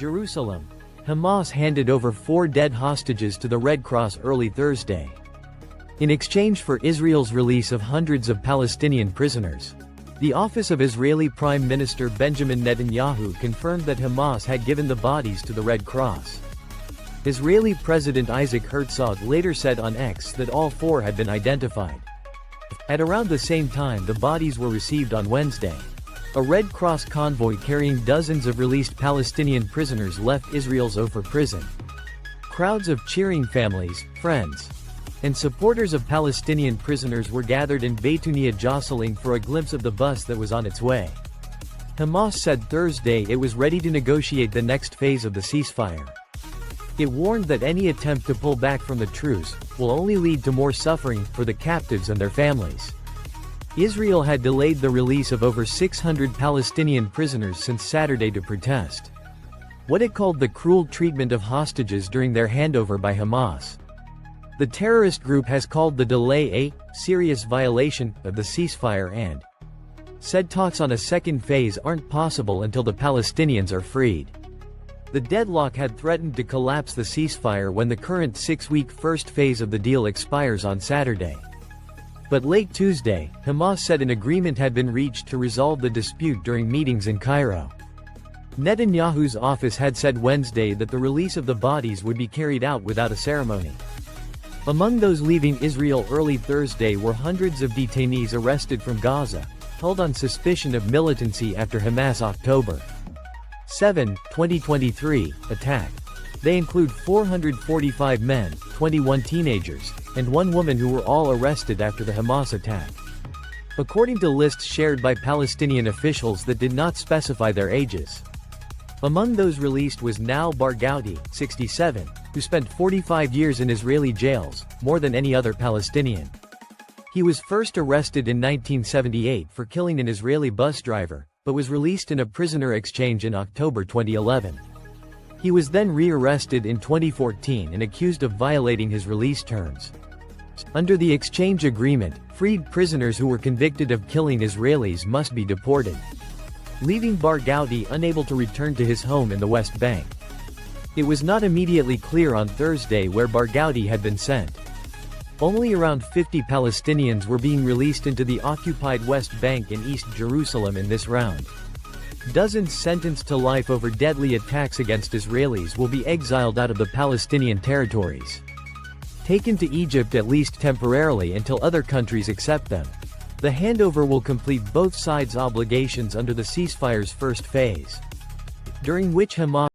Jerusalem. Hamas handed over 4 dead hostages to the Red Cross early Thursday, in exchange for Israel's release of hundreds of Palestinian prisoners. The office of Israeli Prime Minister Benjamin Netanyahu confirmed that Hamas had given the bodies to the Red Cross. Israeli President Isaac Herzog later said on X that all 4 had been identified. At around the same time, the bodies were received on Wednesday. A Red Cross convoy carrying dozens of released Palestinian prisoners left Israel's Ofer prison. Crowds of cheering families, friends, and supporters of Palestinian prisoners were gathered in Beitunia jostling for a glimpse of the bus that was on its way. Hamas said Thursday it was ready to negotiate the next phase of the ceasefire. It warned that any attempt to pull back from the truce will only lead to more suffering for the captives and their families. Israel had delayed the release of over 600 Palestinian prisoners since Saturday to protest what it called the cruel treatment of hostages during their handover by Hamas. The terrorist group has called the delay a serious violation of the ceasefire and said talks on a second phase aren't possible until the Palestinians are freed. The deadlock had threatened to collapse the ceasefire when the current 6-week first phase of the deal expires on Saturday. But late Tuesday, Hamas said an agreement had been reached to resolve the dispute during meetings in Cairo. Netanyahu's office had said Wednesday that the release of the bodies would be carried out without a ceremony. Among those leaving Israel early Thursday were hundreds of detainees arrested from Gaza, held on suspicion of militancy after Hamas' October 7, 2023, attack. They include 445 men, 21 teenagers, and 1 woman who were all arrested after the Hamas attack, according to lists shared by Palestinian officials that did not specify their ages. Among those released was Nau Barghouti, 67, who spent 45 years in Israeli jails, more than any other Palestinian. He was first arrested in 1978 for killing an Israeli bus driver, but was released in a prisoner exchange in October 2011. He was then re-arrested in 2014 and accused of violating his release terms. Under the exchange agreement, freed prisoners who were convicted of killing Israelis must be deported, leaving Barghouti unable to return to his home in the West Bank. It was not immediately clear on Thursday where Barghouti had been sent. Only around 50 Palestinians were being released into the occupied West Bank and East Jerusalem in this round. Dozens sentenced to life over deadly attacks against Israelis will be exiled out of the Palestinian territories, taken to Egypt at least temporarily until other countries accept them. The handover will complete both sides' obligations under the ceasefire's first phase, during which Hamas